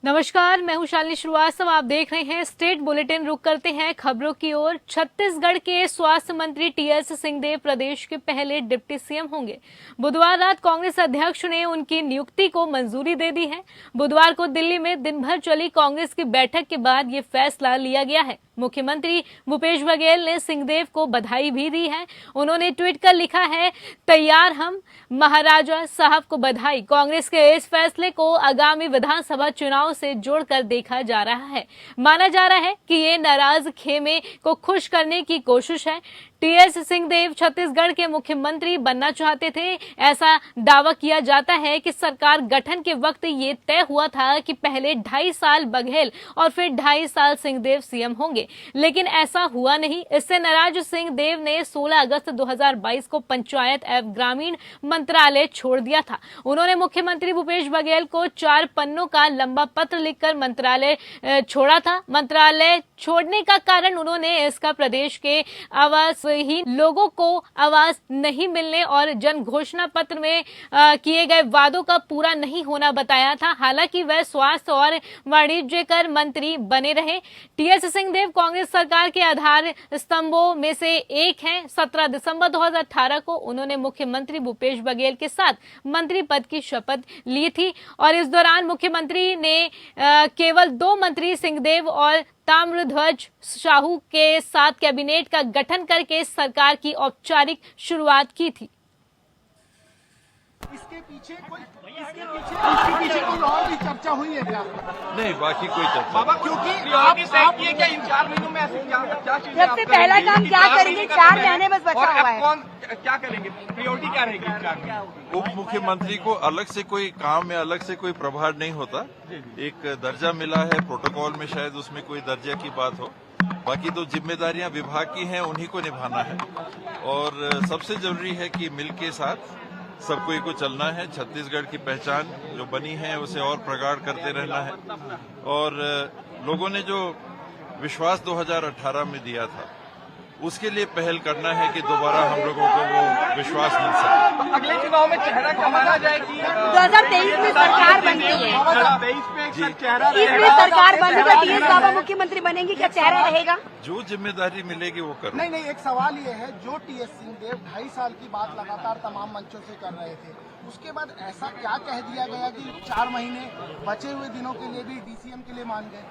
नमस्कार, मैं हूं शालिनी श्रीवास्तव। आप देख रहे हैं स्टेट बुलेटिन। रुक करते हैं खबरों की ओर। छत्तीसगढ़ के स्वास्थ्य मंत्री टीएस सिंहदेव प्रदेश के पहले डिप्टी सीएम होंगे। बुधवार रात कांग्रेस अध्यक्ष ने उनकी नियुक्ति को मंजूरी दे दी है। बुधवार को दिल्ली में दिन भर चली कांग्रेस की बैठक के बाद ये फैसला लिया गया है। मुख्यमंत्री भूपेश बघेल ने सिंहदेव को बधाई भी दी है। उन्होंने ट्वीट कर लिखा है, तैयार हम, महाराजा साहब को बधाई। कांग्रेस के इस फैसले को आगामी विधानसभा चुनाव से जोड़कर देखा जा रहा है। माना जा रहा है कि ये नाराज खेमे को खुश करने की कोशिश है। टीएस सिंहदेव छत्तीसगढ़ के मुख्यमंत्री बनना चाहते थे। ऐसा दावा किया जाता है कि सरकार गठन के वक्त ये तय हुआ था कि पहले 2.5 साल बघेल और फिर 2.5 साल सिंहदेव सीएम होंगे, लेकिन ऐसा हुआ नहीं। इससे नाराज सिंहदेव ने 16 अगस्त 2022 को पंचायत एवं ग्रामीण मंत्रालय छोड़ दिया था। उन्होंने मुख्यमंत्री भूपेश बघेल को 4 पन्नों का लंबा पत्र लिखकर मंत्रालय छोड़ा था। मंत्रालय छोड़ने का कारण उन्होंने इसका प्रदेश के आवासहीन लोगों को आवास नहीं मिलने और जन घोषणा पत्र में किए गए वादों का पूरा नहीं होना बताया था। हालांकि वह स्वास्थ्य और वाणिज्य कर मंत्री बने रहे। टीएस सिंहदेव कांग्रेस सरकार के आधार स्तंभों में से एक हैं। 17 दिसंबर 2018 को उन्होंने मुख्यमंत्री भूपेश बघेल के साथ मंत्री पद की शपथ ली थी और इस दौरान मुख्यमंत्री ने केवल 2 मंत्री सिंहदेव और ताम्रध्वज साहू के साथ कैबिनेट का गठन करके सरकार की औपचारिक शुरुआत की थी। इसके पीछे कोई और भी चर्चा हुई है क्या? नहीं, बाकी कोई चर्चा बाबा, क्योंकि आप ये क्या इन 4 महीनों में ऐसी क्या चीजें सबसे पहला काम क्या करेंगे? 4 महीने बस बचा हुआ है। कौन क्या करेंगे? प्रायोरिटी क्या रहेगी? उप मुख्यमंत्री को अलग से कोई काम में अलग से कोई प्रभार नहीं होता। एक दर्जा मिला है प्रोटोकॉल में, शायद उसमें कोई दर्जा की बात हो। बाकी तो जिम्मेदारियां विभाग की हैं, उन्हीं को निभाना है और सबसे जरूरी है कि मिल के साथ सब कोई को चलना है। छत्तीसगढ़ की पहचान जो बनी है उसे और प्रगाढ़ करते रहना है और लोगों ने जो विश्वास 2018 में दिया था उसके लिए पहल करना है कि दोबारा हम लोगों को वो विश्वास मिल सके। अगले चुनाव में चेहरा क्या माना जाएगी? 2023 में सरकार बनती है। 2023 में एक चेहरा इसमें सरकार बनेगा, टीएस बाबा मुख्यमंत्री बनेंगे, क्या चेहरा रहेगा? जो जिम्मेदारी मिलेगी वो करना। नहीं, एक सवाल ये है, जो टीएस सिंहदेव 2.5 साल की बात लगातार तमाम मंचों से कर रहे थे, उसके बाद ऐसा क्या कह दिया गया कि 4 महीने बचे हुए दिनों के लिए भी डीसीएम के लिए मान गए?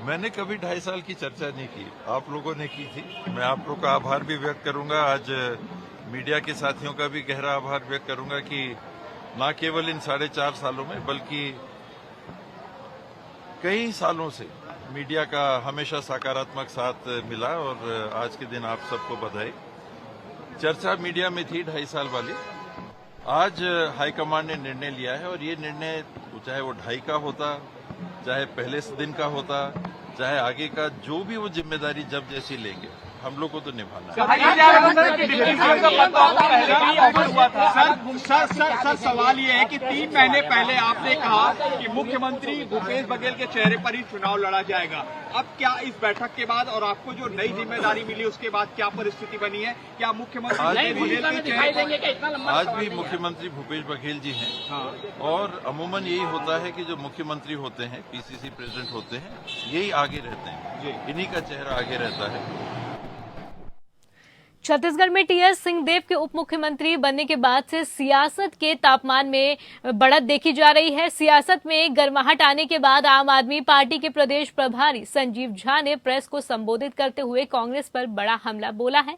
मैंने कभी 2.5 साल की चर्चा नहीं की, आप लोगों ने की थी। मैं आप लोग का आभार भी व्यक्त करूंगा। आज मीडिया के साथियों का भी गहरा आभार व्यक्त करूंगा कि न केवल इन 4.5 सालों में बल्कि कई सालों से मीडिया का हमेशा सकारात्मक साथ मिला और आज के दिन आप सबको बधाई। चर्चा मीडिया में थी 2.5 साल वाली। आज हाईकमान ने निर्णय लिया है और ये निर्णय चाहे वो 2.5 का होता, चाहे पहले दिन का होता, चाहे आगे का, जो भी वो जिम्मेदारी जब जैसी लेंगे हम लोग को तो निभाना है। सर, सवाल ये है कि 3 महीने पहले आपने कहा कि मुख्यमंत्री भूपेश बघेल के चेहरे पर ही चुनाव लड़ा जाएगा। अब क्या इस बैठक के बाद और आपको जो नई जिम्मेदारी मिली उसके बाद क्या परिस्थिति बनी है? क्या मुख्यमंत्री आज भी मुख्यमंत्री भूपेश बघेल जी हैं और अमूमन यही होता है कि जो मुख्यमंत्री होते हैं, पीसीसी प्रेसिडेंट होते हैं, यही आगे रहते हैं, इन्हीं का चेहरा आगे रहता है। छत्तीसगढ़ में टीएस सिंहदेव के उप मुख्यमंत्री बनने के बाद से सियासत के तापमान में बढ़त देखी जा रही है। सियासत में गर्माहट आने के बाद आम आदमी पार्टी के प्रदेश प्रभारी संजीव झा ने प्रेस को संबोधित करते हुए कांग्रेस पर बड़ा हमला बोला है।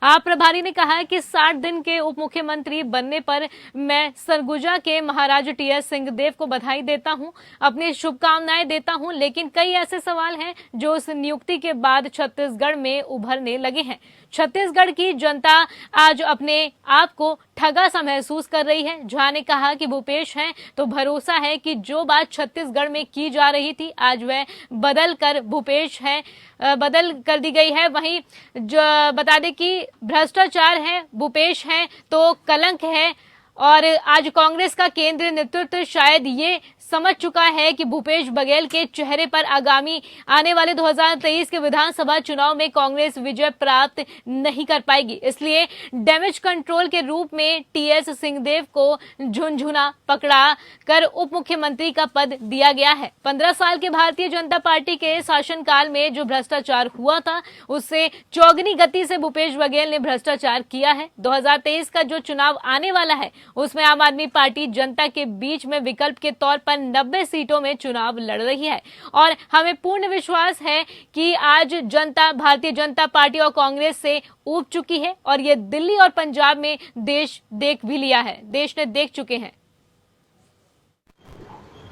आप प्रभारी ने कहा है कि 60 दिन के उप मुख्यमंत्री बनने पर मैं सरगुजा के महाराज टीएस सिंहदेव को बधाई देता हूं, अपनी शुभकामनाएं देता हूं, लेकिन कई ऐसे सवाल हैं जो उस नियुक्ति के बाद छत्तीसगढ़ में उभरने लगे हैं। छत्तीसगढ़ की जनता आज अपने आप को ठगा सा महसूस कर रही है। झा ने कहा कि भूपेश हैं तो भरोसा है कि जो बात छत्तीसगढ़ में की जा रही थी आज वह बदल कर भूपेश है, बदल कर दी गई है। वहीं जो बता दें कि भ्रष्टाचार है, भूपेश हैं तो कलंक है और आज कांग्रेस का केंद्रीय नेतृत्व शायद ये समझ चुका है कि भूपेश बघेल के चेहरे पर आगामी आने वाले 2023 के विधानसभा चुनाव में कांग्रेस विजय प्राप्त नहीं कर पाएगी। इसलिए डैमेज कंट्रोल के रूप में टीएस सिंहदेव को झुनझुना पकड़ा कर उप मुख्यमंत्री का पद दिया गया है। 15 साल के भारतीय जनता पार्टी के शासनकाल में जो भ्रष्टाचार हुआ था उससे चौगुनी गति से भूपेश बघेल ने भ्रष्टाचार किया है। 2023 का जो चुनाव आने वाला है उसमें आम आदमी पार्टी जनता के बीच में विकल्प के तौर पर 90 सीटों में चुनाव लड़ रही है और हमें पूर्ण विश्वास है कि आज जनता भारतीय जनता पार्टी और कांग्रेस से ऊब चुकी है और ये दिल्ली और पंजाब में देश देख भी लिया है, देश ने देख चुके हैं।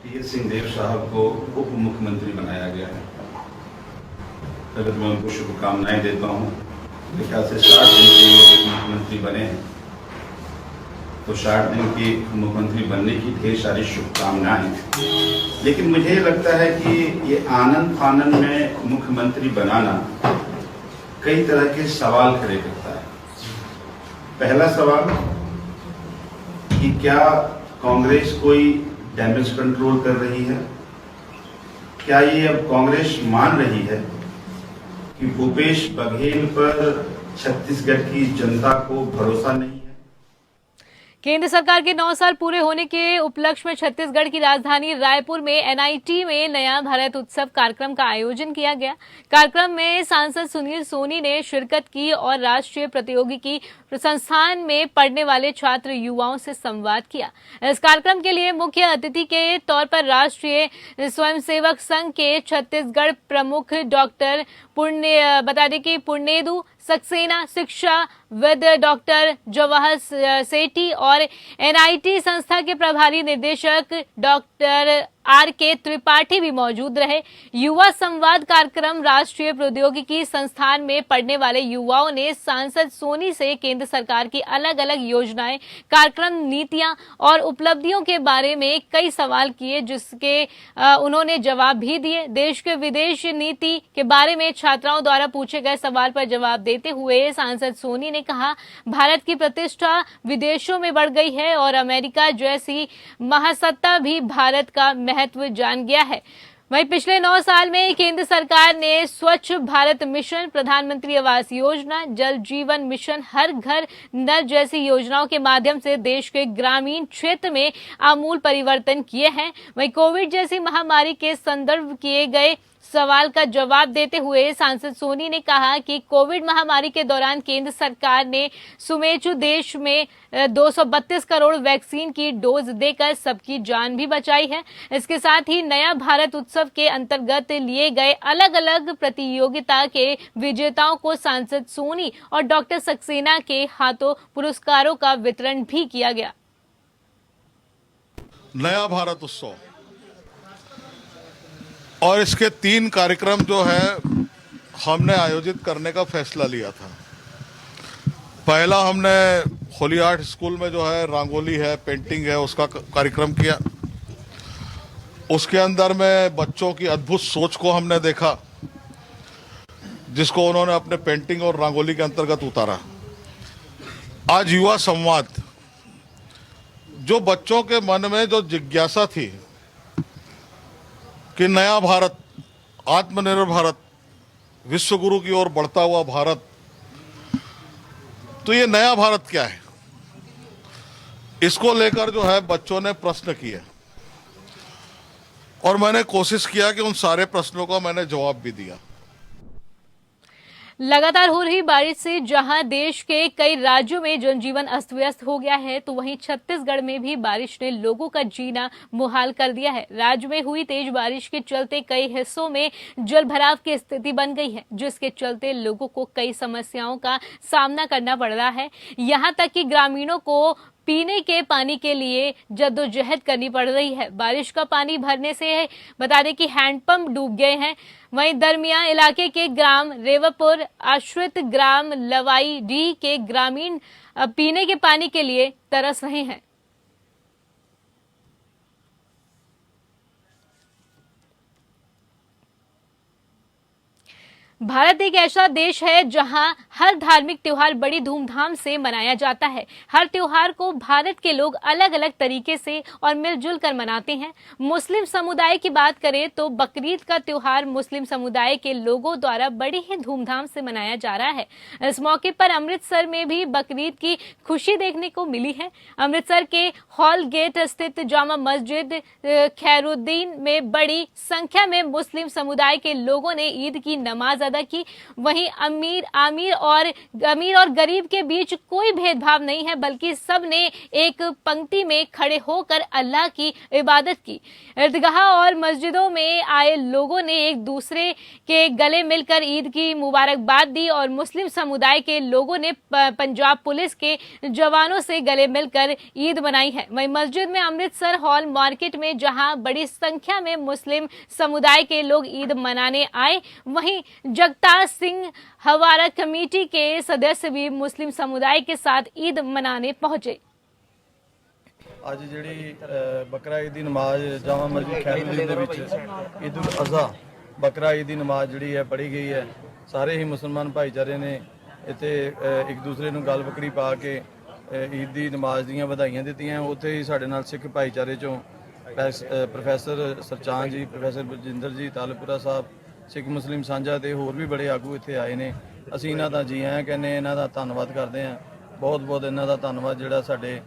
टीएस सिंहदेव साहब को उप मुख्यमंत्री बनाया गया है। पहले मैं उनको शुभकामनाएं देता हूं। मेरे ख्याल से 60 दिन के लिए मुख्यमंत्री बने हैं, तो 60 दिन के मुख्यमंत्री बनने की ढेर सारी शुभकामनाएं। लेकिन मुझे लगता है कि ये आनंद फानन में मुख्यमंत्री बनाना कई तरह के सवाल खड़े करता है। पहला सवाल कि क्या कांग्रेस कोई डैमेज कंट्रोल कर रही है? क्या ये अब कांग्रेस मान रही है कि भूपेश बघेल पर छत्तीसगढ़ की जनता को भरोसा नहीं है? केंद्र सरकार के 9 साल पूरे होने के उपलक्ष्य में छत्तीसगढ़ की राजधानी रायपुर में एनआईटी में नया भारत उत्सव कार्यक्रम का आयोजन किया गया। कार्यक्रम में सांसद सुनील सोनी ने शिरकत की और राष्ट्रीय प्रौद्योगिकी संस्थान में पढ़ने वाले छात्र युवाओं से संवाद किया। इस कार्यक्रम के लिए मुख्य अतिथि के तौर पर राष्ट्रीय स्वयंसेवक संघ के छत्तीसगढ़ प्रमुख डॉक्टर पुण्येदु सक्सेना, शिक्षाविद डॉक्टर जवाहर सेठी और एनआईटी संस्था के प्रभारी निदेशक डॉक्टर आर.के. त्रिपाठी भी मौजूद रहे। युवा संवाद कार्यक्रम राष्ट्रीय प्रौद्योगिकी संस्थान में पढ़ने वाले युवाओं ने सांसद सोनी से केंद्र सरकार की अलग अलग योजनाएं, कार्यक्रम, नीतियां और उपलब्धियों के बारे में कई सवाल किए, जिसके उन्होंने जवाब भी दिए। देश के विदेश नीति के बारे में छात्राओं द्वारा पूछे गए सवाल पर जवाब देते हुए सांसद सोनी ने कहा, भारत की प्रतिष्ठा विदेशों में बढ़ गई है और अमेरिका जैसी महासत्ता भी भारत का महत्व जान गया है। वहीं पिछले 9 साल में केंद्र सरकार ने स्वच्छ भारत मिशन, प्रधानमंत्री आवास योजना, जल जीवन मिशन, हर घर नल जैसी योजनाओं के माध्यम से देश के ग्रामीण क्षेत्र में आमूल परिवर्तन किए हैं। वहीं कोविड जैसी महामारी के संदर्भ किए गए सवाल का जवाब देते हुए सांसद सोनी ने कहा कि कोविड महामारी के दौरान केंद्र सरकार ने सुमेचु देश में 232 करोड़ वैक्सीन की डोज देकर सबकी जान भी बचाई है। इसके साथ ही नया भारत उत्सव के अंतर्गत लिए गए अलग अलग प्रतियोगिता के विजेताओं को सांसद सोनी और डॉक्टर सक्सेना के हाथों पुरस्कारों का वितरण भी किया गया। नया भारत उत्सव और इसके 3 कार्यक्रम जो है हमने आयोजित करने का फैसला लिया था। पहला हमने होली आर्ट स्कूल में जो है रंगोली है, पेंटिंग है, उसका कार्यक्रम किया। उसके अंदर में बच्चों की अद्भुत सोच को हमने देखा, जिसको उन्होंने अपने पेंटिंग और रंगोली के अंतर्गत उतारा। आज युवा संवाद, जो बच्चों के मन में जो जिज्ञासा थी कि नया भारत, आत्मनिर्भर भारत, विश्व गुरु की ओर बढ़ता हुआ भारत, तो ये नया भारत क्या है, इसको लेकर जो है बच्चों ने प्रश्न किए और मैंने कोशिश किया कि उन सारे प्रश्नों का मैंने जवाब भी दिया। लगातार हो रही बारिश से जहां देश के कई राज्यों में जनजीवन अस्त व्यस्त हो गया है, तो वहीं छत्तीसगढ़ में भी बारिश ने लोगों का जीना मुहाल कर दिया है। राज्य में हुई तेज बारिश के चलते कई हिस्सों में जलभराव की स्थिति बन गई है, जिसके चलते लोगों को कई समस्याओं का सामना करना पड़ रहा है। यहां तक कि ग्रामीणों को पीने के पानी के लिए जद्दोजहद करनी पड़ रही है। बारिश का पानी भरने से बता दें कि हैंडपंप डूब गए हैं। वहीं दरमिया इलाके के ग्राम रेवापुर आश्रित ग्राम लवाई डी के ग्रामीण पीने के पानी के लिए तरस रहे हैं। भारत एक ऐसा देश है जहां हर धार्मिक त्योहार बड़ी धूमधाम से मनाया जाता है। हर त्योहार को भारत के लोग अलग अलग तरीके से और मिलजुल कर मनाते हैं। मुस्लिम समुदाय की बात करें तो बकरीद का त्योहार मुस्लिम समुदाय के लोगों द्वारा बड़ी ही धूमधाम से मनाया जा रहा है। इस मौके पर अमृतसर में भी बकरीद की खुशी देखने को मिली है। अमृतसर के हॉल गेट स्थित जामा मस्जिद खैरुद्दीन में बड़ी संख्या में मुस्लिम समुदाय के लोगों ने ईद की नमाज अदा की। वहीं अमीर और गरीब के बीच कोई भेदभाव नहीं है, बल्कि सब ने एक पंक्ति में खड़े होकर अल्लाह की इबादत की। ईदगाह और मस्जिदों में आए लोगों ने एक दूसरे के गले मिलकर ईद की मुबारकबाद दी और मुस्लिम समुदाय के लोगों ने पंजाब पुलिस के जवानों से गले मिलकर ईद मनाई है। वहीं मस्जिद में अमृतसर हॉल मार्केट में जहां बड़ी संख्या में मुस्लिम समुदाय के लोग ईद मनाने आए, वहीं जगतार सिंह हवारा कमेटी के सदस्य भी मुस्लिम समुदाय के साथ ईद मनाने पहुंचे। ਅੱਜ ਜਿਹੜੀ ਬਕਰਾ ਈਦ ਦੀ ਨਮਾਜ਼ ਜਾਮਾ ਮਸਜਿਦ ਖੈਰੁद्दीन ਦੇ ਵਿੱਚ ਈਦ ਉਲ ਅਜ਼ਹਾ ਬਕਰਾ ਈਦ ਦੀ ਨਮਾਜ਼ ਜਿਹੜੀ ਹੈ ਪੜ੍ਹੀ ਗਈ ਹੈ। ਸਾਰੇ ਹੀ ਮੁਸਲਮਾਨ ਭਾਈਚਾਰੇ ਨੇ ਇੱਥੇ ਇੱਕ ਦੂਸਰੇ ਨੂੰ ਗਲ ਬੱਕਰੀ ਪਾ ਕੇ ਈਦ ਦੀ ਨਮਾਜ਼ ਦੀਆਂ ਵਧਾਈਆਂ ਦਿੱਤੀਆਂ। ਉੱਥੇ ਹੀ ਸਾਡੇ ਨਾਲ ਸਿੱਖ ਭਾਈਚਾਰੇ ਚੋਂ ਪ੍ਰੋਫੈਸਰ ਸਰਚਾਨ ਜੀ, ਪ੍ਰੋਫੈਸਰ ਬਲਜਿੰਦਰ ਜੀ, ਤਾਲਪੁਰਾ ਸਾਹਿਬ, ਸਿੱਖ ਮੁਸਲਿਮ ਸਾਂਝਾ ਤੇ ਹੋਰ ਵੀ ਬੜੇ ਆਗੂ ਇੱਥੇ ਆਏ ਨੇ। ਅਸੀਂ ਇਹਨਾਂ ਦਾ ਜੀ ਆਇਆਂ ਕਹਿੰਦੇ, ਇਹਨਾਂ ਦਾ ਧੰਨਵਾਦ ਕਰਦੇ ਹਾਂ। ਬਹੁਤ ਬਹੁਤ ਇਹਨਾਂ ਦਾ ਧੰਨਵਾਦ ਜਿਹੜਾ ਸਾਡੇ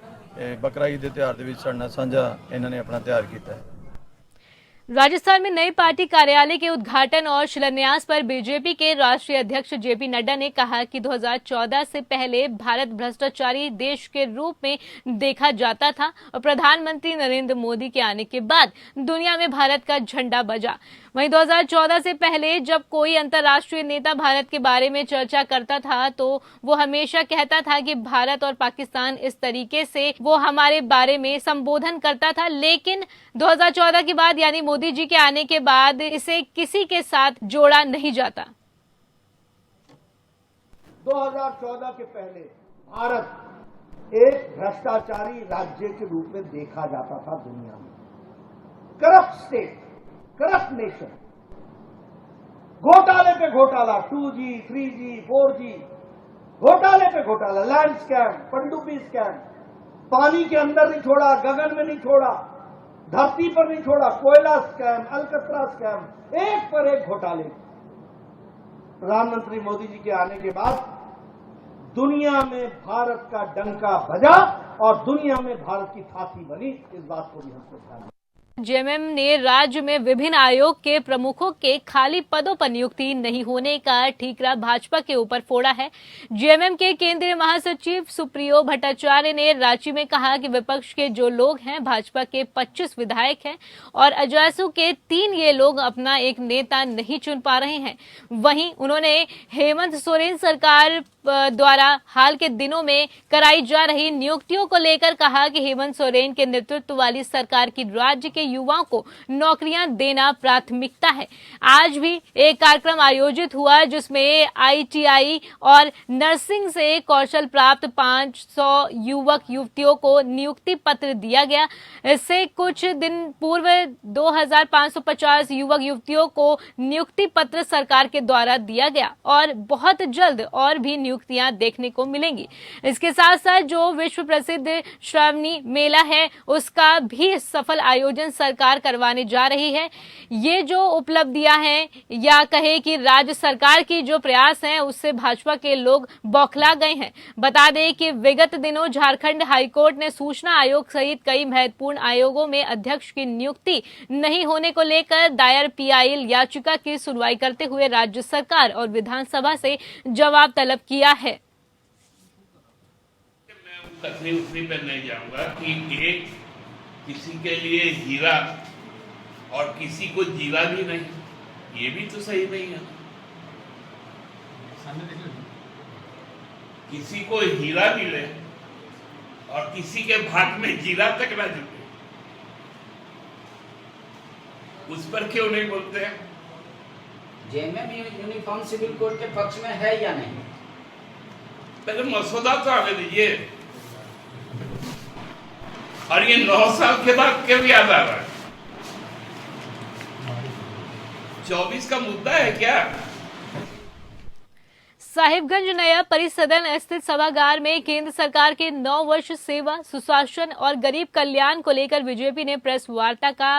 बकरा ईद के त्योहार के साढ़े साझा इन्होंने अपना त्योहार किया। राजस्थान में नई पार्टी कार्यालय के उद्घाटन और शिलान्यास पर बीजेपी के राष्ट्रीय अध्यक्ष जेपी नड्डा ने कहा कि 2014 से पहले भारत भ्रष्टाचारी देश के रूप में देखा जाता था और प्रधानमंत्री नरेंद्र मोदी के आने के बाद दुनिया में भारत का झंडा बजा। वहीं 2014 से पहले जब कोई अंतर्राष्ट्रीय नेता भारत के बारे में चर्चा करता था तो वो हमेशा कहता था कि भारत और पाकिस्तान इस तरीके से वो हमारे बारे में संबोधन करता था, लेकिन 2014 के बाद यानी मोदी जी के आने के बाद इसे किसी के साथ जोड़ा नहीं जाता। 2014 के पहले भारत एक भ्रष्टाचारी राज्य के रूप में देखा जाता था दुनिया में। करप्ट स्टेट, करप्ट नेशन, घोटाले पे घोटाला, 2G, 3G, 4G, घोटाले पे घोटाला, लैंड स्कैम, पनडुब्बी स्कैम, पानी के अंदर नहीं छोड़ा, गगन में नहीं छोड़ा, धरती पर नहीं छोड़ा, कोयला स्कैम, अलकतरा स्कैम, एक पर एक घोटाले। प्रधानमंत्री मोदी जी के आने के बाद दुनिया में भारत का डंका बजा और दुनिया में भारत की थाती बनी। इस बात को भी हमको ध्यान। जेएमएम ने राज्य में विभिन्न आयोग के प्रमुखों के खाली पदों पर नियुक्ति नहीं होने का ठीकरा भाजपा के ऊपर फोड़ा है। जेएमएम के केंद्रीय महासचिव सुप्रियो भट्टाचार्य ने रांची में कहा कि विपक्ष के जो लोग हैं, भाजपा के 25 विधायक हैं और अजैसू के 3 ये लोग अपना एक नेता नहीं चुन पा रहे हैं। वहीं उन्होंने हेमंत सोरेन सरकार द्वारा हाल के दिनों में कराई जा रही नियुक्तियों को लेकर कहा कि हेमंत सोरेन के नेतृत्व वाली सरकार की राज्य के युवाओं को नौकरियां देना प्राथमिकता है। आज भी एक कार्यक्रम आयोजित हुआ जिसमें आईटीआई और नर्सिंग से कौशल प्राप्त 500 युवक युवतियों को नियुक्ति पत्र दिया गया। इससे कुछ दिन पूर्व 2550 युवक युवतियों को नियुक्ति पत्र सरकार के द्वारा दिया गया और बहुत जल्द और भी नियुक्तियां देखने को मिलेंगी। इसके साथ साथ जो विश्व प्रसिद्ध श्रावणी मेला है उसका भी सफल आयोजन सरकार करवाने जा रही है। ये जो उपलब्धियां हैं या कहे कि राज्य सरकार की जो प्रयास हैं उससे भाजपा के लोग बौखला गए हैं। बता दें कि विगत दिनों झारखंड हाईकोर्ट ने सूचना आयोग सहित कई महत्वपूर्ण आयोगों में अध्यक्ष की नियुक्ति नहीं होने को लेकर दायर पीआईएल याचिका की सुनवाई करते हुए राज्य सरकार और विधानसभा से जवाब तलब किया है। मैं उतनी पर नहीं जाऊंगा कि एक किसी के लिए हीरा और किसी को जीरा भी नहीं, ये भी तो सही नहीं है। किसी को हीरा मिले और किसी के भाग में जीरा तक ना जुटे, उस पर क्यों नहीं बोलते? जेएमएम यूनिफॉर्म सिविल कोड के पक्ष में है या नहीं? पहले मसौदा तो आने दीजिए। और ये 9 साल के बाद क्यों याद आ रहा है? 24 का मुद्दा है क्या? साहिबगंज नया परिसदन स्थित सभागार में केंद्र सरकार के 9 वर्ष सेवा, सुशासन और गरीब कल्याण को लेकर बीजेपी ने प्रेस वार्ता का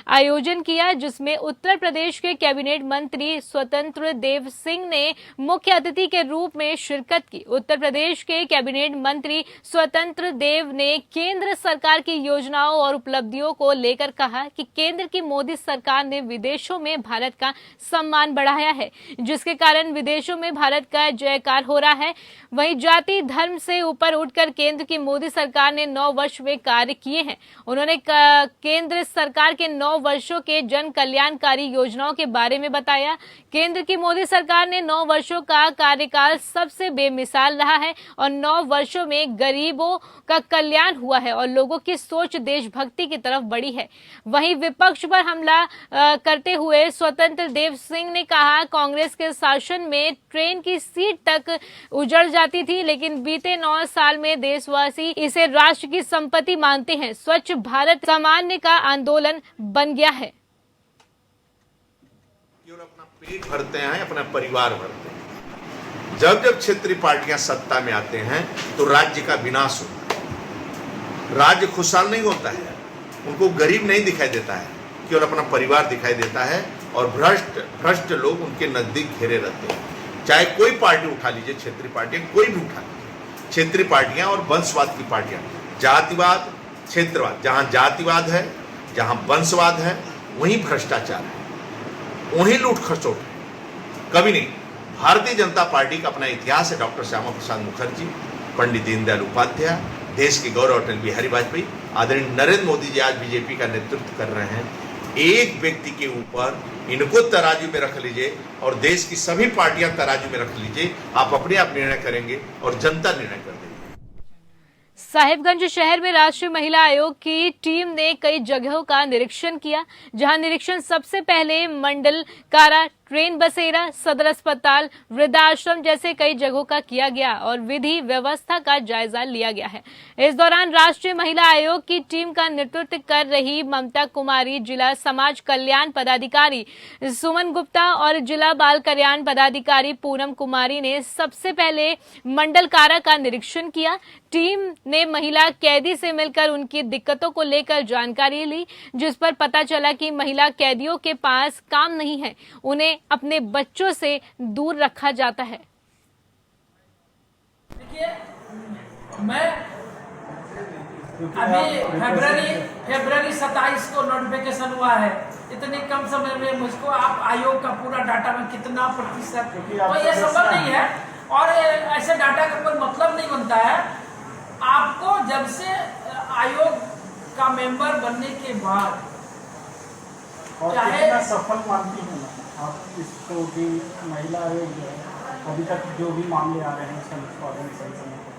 आयोजन किया, जिसमें उत्तर प्रदेश के कैबिनेट मंत्री स्वतंत्र देव सिंह ने मुख्य अतिथि के रूप में शिरकत की। उत्तर प्रदेश के कैबिनेट मंत्री स्वतंत्र देव ने केंद्र सरकार की योजनाओं और उपलब्धियों को लेकर कहा कि केंद्र की मोदी सरकार ने विदेशों में भारत का सम्मान बढ़ाया है, जिसके कारण विदेशों में भारत का जयकार हो रहा है। वहीं जाति धर्म से ऊपर उठकर केंद्र की मोदी सरकार ने 9 वर्ष में कार्य किए हैं। उन्होंने केंद्र सरकार के 9 वर्षों के जन कल्याणकारी योजनाओं के बारे में बताया। केंद्र की मोदी सरकार ने 9 वर्षों का कार्यकाल सबसे बेमिसाल रहा है और 9 वर्षों में गरीबों का कल्याण हुआ है और लोगों की सोच देशभक्ति की तरफ बढ़ी है। वहीं विपक्ष पर हमला करते हुए स्वतंत्र देव सिंह ने कहा, कांग्रेस के शासन में ट्रेन की सीट तक उजड़ जाती थी, लेकिन बीते 9 साल में देशवासी इसे राष्ट्र की संपत्ति मानते हैं। स्वच्छ भारत सामान्य का आंदोलन बन गया है। अपना पेट भरते हैं, अपना परिवार भरते हैं। जब जब क्षेत्रीय पार्टियां सत्ता में आते हैं तो राज्य का विनाश होता है, राज्य खुशहाल नहीं होता है, उनको गरीब नहीं दिखाई देता है, केवल अपना परिवार दिखाई देता है और भ्रष्ट लोग उनके नजदीक घेरे रहते हैं। चाहे कोई पार्टी उठा लीजिए, क्षेत्रीय पार्टियां कोई भी उठा लीजिए, क्षेत्रीय पार्टियां और वंशवाद की पार्टियां, जातिवाद क्षेत्रवाद, जहां जातिवाद है, जहां वंशवाद है, वहीं भ्रष्टाचार है, वहीं लूट खसोट है। कभी नहीं। भारतीय जनता पार्टी का अपना इतिहास है। डॉक्टर श्यामा प्रसाद मुखर्जी, पंडित दीनदयाल उपाध्याय, देश के गौरव अटल बिहारी वाजपेयी, आदरणीय नरेंद्र मोदी जी आज बीजेपी का नेतृत्व कर रहे हैं। एक व्यक्ति के ऊपर इनको तराजू में रख लीजिए और देश की सभी पार्टियां तराजू में रख लीजिए, आप अपने आप निर्णय करेंगे और जनता निर्णय कर देगी। साहिबगंज शहर में राष्ट्रीय महिला आयोग की टीम ने कई जगहों का निरीक्षण किया, जहां निरीक्षण सबसे पहले मंडल कारा, ट्रेन बसेरा, सदर अस्पताल, वृद्धाश्रम जैसे कई जगहों का किया गया और विधि व्यवस्था का जायजा लिया गया है। इस दौरान राष्ट्रीय महिला आयोग की टीम का नेतृत्व कर रही ममता कुमारी, जिला समाज कल्याण पदाधिकारी सुमन गुप्ता और जिला बाल कल्याण पदाधिकारी पूनम कुमारी ने सबसे पहले मंडल कारा का निरीक्षण किया। टीम ने महिला कैदी से मिलकर उनकी दिक्कतों को लेकर जानकारी ली, जिस पर पता चला कि महिला कैदियों के पास काम नहीं है, उन्हें अपने बच्चों से दूर रखा जाता है। देखिए, मैं अभी फरवरी 27 को नोटिफिकेशन हुआ है। इतने कम समय में मुझको आप आयोग का पूरा डाटा में कितना प्रतिशत, तो ये संभव नहीं है और ऐसे डाटा का कोई मतलब नहीं बनता है। आपको जब से आयोग का मेंबर बनने के बाद चाहे सफल मानती हूँ आप इसको भी महिला आयोग जो है अभी तक जो भी मामले आ रहे हैं उसका निष्पादन सही समय पर।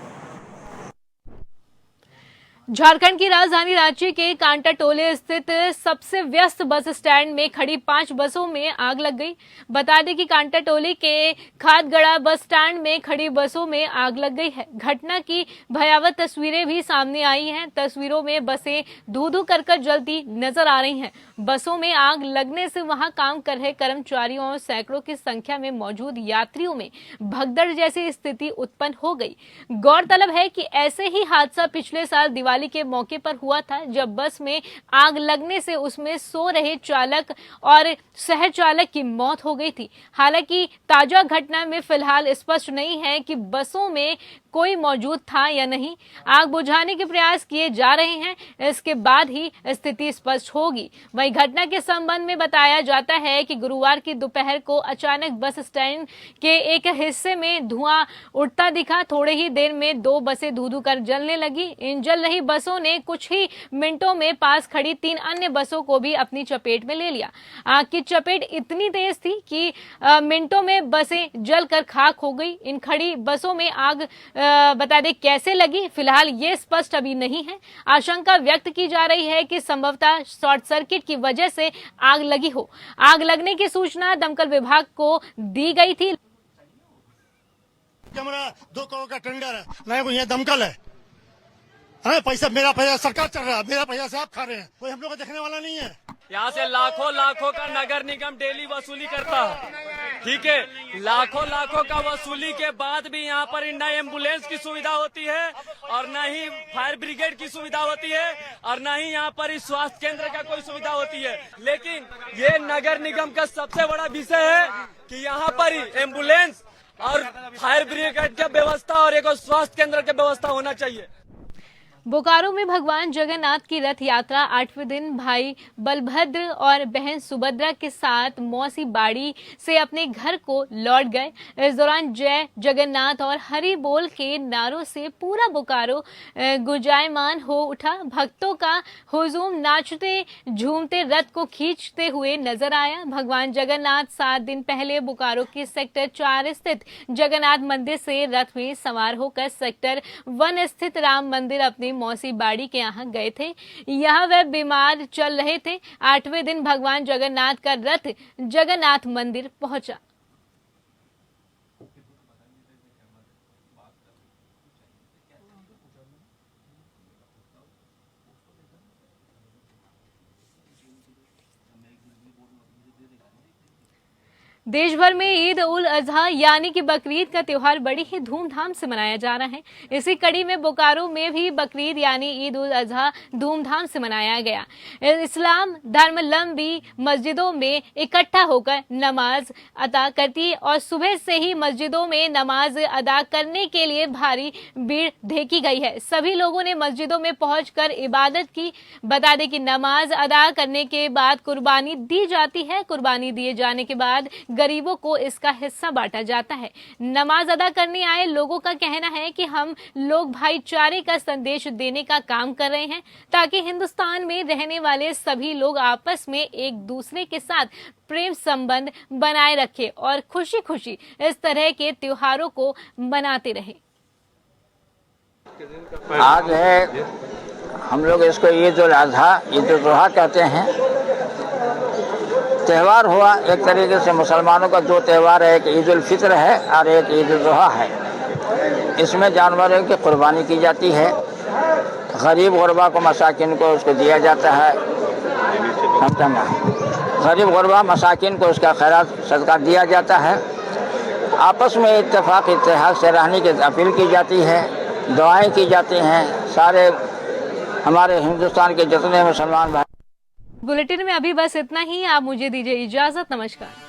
झारखंड की राजधानी रांची के कांटा टोले स्थित सबसे व्यस्त बस स्टैंड में खड़ी 5 बसों में आग लग गई। बता दें कि कांटा टोले के खादगड़ा बस स्टैंड में खड़ी बसों में आग लग गई है। घटना की भयावह तस्वीरें भी सामने आई हैं। तस्वीरों में बसें धू-धू कर जलती नजर आ रही हैं। बसों में आग लगने से वहां काम कर रहे कर्मचारियों और सैकड़ों की संख्या में मौजूद यात्रियों में भगदड़ जैसी स्थिति उत्पन्न हो गई। गौरतलब है कि ऐसे ही हादसा पिछले साल दिवाली के मौके पर हुआ था, जब बस में आग लगने से उसमें सो रहे चालक और सह चालक की मौत हो गई थी। हालांकि ताजा घटना में फिलहाल स्पष्ट नहीं है कि बसों में कोई मौजूद था या नहीं। आग बुझाने के प्रयास किए जा रहे हैं, इसके बाद ही स्थिति स्पष्ट होगी। वहीं घटना के संबंध में बताया जाता है कि गुरुवार की दोपहर को अचानक बस स्टैंड के एक हिस्से में धुआं उठता दिखा। थोड़े ही देर में 2 बसें धू-धू कर जलने लगी। इन जल रही बसों ने कुछ ही मिनटों में पास खड़ी 3 अन्य बसों को भी अपनी चपेट में ले लिया। आग की चपेट इतनी तेज थी कि मिनटों में बसें जलकर खाक हो गई। इन खड़ी बसों में आग बता दें कैसे लगी, फिलहाल ये स्पष्ट अभी नहीं है। आशंका व्यक्त की जा रही है कि संभवतः शॉर्ट सर्किट की वजह से आग लगी हो। आग लगने की सूचना दमकल विभाग को दी गई थी। हमारा 2 करोड़ का टेंडर है, नहीं कोई यहाँ दमकल है। हमें पैसा, मेरा पैसा सरकार चल रहा है, मेरा पैसा से आप खा रहे हैं, कोई हम लोग को देखने वाला नहीं है। यहाँ से लाखों का नगर निगम डेली वसूली करता है। ठीक है, लाखों लाखों का वसूली के बाद भी यहाँ पर न एम्बुलेंस की सुविधा होती है और न ही फायर ब्रिगेड की सुविधा होती है और न ही यहाँ पर स्वास्थ्य केंद्र का कोई सुविधा होती है। लेकिन ये नगर निगम का सबसे बड़ा विषय है कि यहाँ पर ही एम्बुलेंस और फायर ब्रिगेड की व्यवस्था और एक स्वास्थ्य केंद्र की व्यवस्था होना चाहिए। बोकारो में भगवान जगन्नाथ की रथ यात्रा 8वें दिन भाई बलभद्र और बहन सुभद्रा के साथ मौसी बाड़ी से अपने घर को लौट गए। इस दौरान जय जगन्नाथ और हरि बोल के नारों से पूरा बोकारो गुंजायमान हो उठा। भक्तों का हुजूम नाचते झूमते रथ को खींचते हुए नजर आया। भगवान जगन्नाथ 7 दिन पहले बोकारो के सेक्टर 4 स्थित जगन्नाथ मंदिर से रथ में सवार होकर सेक्टर 1 स्थित राम मंदिर अपने मौसी बाड़ी के यहाँ गए थे। यहाँ वह बीमार चल रहे थे। 8वें दिन भगवान जगन्नाथ का रथ जगन्नाथ मंदिर पहुंचा। देश भर में ईद उल अजहा यानी कि बकरीद का त्योहार बड़ी ही धूमधाम से मनाया जा रहा है। इसी कड़ी में बोकारो में भी बकरीद यानी ईद उल अजहा धूमधाम से मनाया गया। इस्लाम धर्मावलंबी मस्जिदों में इकट्ठा होकर नमाज अदा करती है और सुबह से ही मस्जिदों में नमाज अदा करने के लिए भारी भीड़ देखी गई है। सभी लोगों ने मस्जिदों में पहुंचकर इबादत की। बता दें कि नमाज अदा करने के बाद कुर्बानी दी जाती है। कुर्बानी दिए जाने के बाद गरीबों को इसका हिस्सा बांटा जाता है। नमाज अदा करने आए लोगों का कहना है कि हम लोग भाईचारे का संदेश देने का काम कर रहे हैं ताकि हिंदुस्तान में रहने वाले सभी लोग आपस में एक दूसरे के साथ प्रेम संबंध बनाए रखें और खुशी खुशी इस तरह के त्योहारों को मनाते रहें। आज है, हम लोग इसको ईद उल अजहा ईद उल जुहा कहते हैं। त्यौहार हुआ एक तरीके से मुसलमानों का दो त्यौहार है, एक ईद उल फित्र है और एक ईद उल जुहा है। इसमें जानवरों की कुर्बानी की जाती है। गरीब गुरबा को मसाकिन को उसको दिया जाता है। समझना, गरीब गुरबा मसाकिन को उसका खैरात सदका दिया जाता है। आपस में इत्तेफाक इत्तेहाद से रहने की अपील की जाती है, दुआएं की जाती हैं। सारे हमारे हिंदुस्तान के जितने मुसलमान भाई। बुलेटिन में अभी बस इतना ही। आप मुझे दीजिए इजाजत। नमस्कार।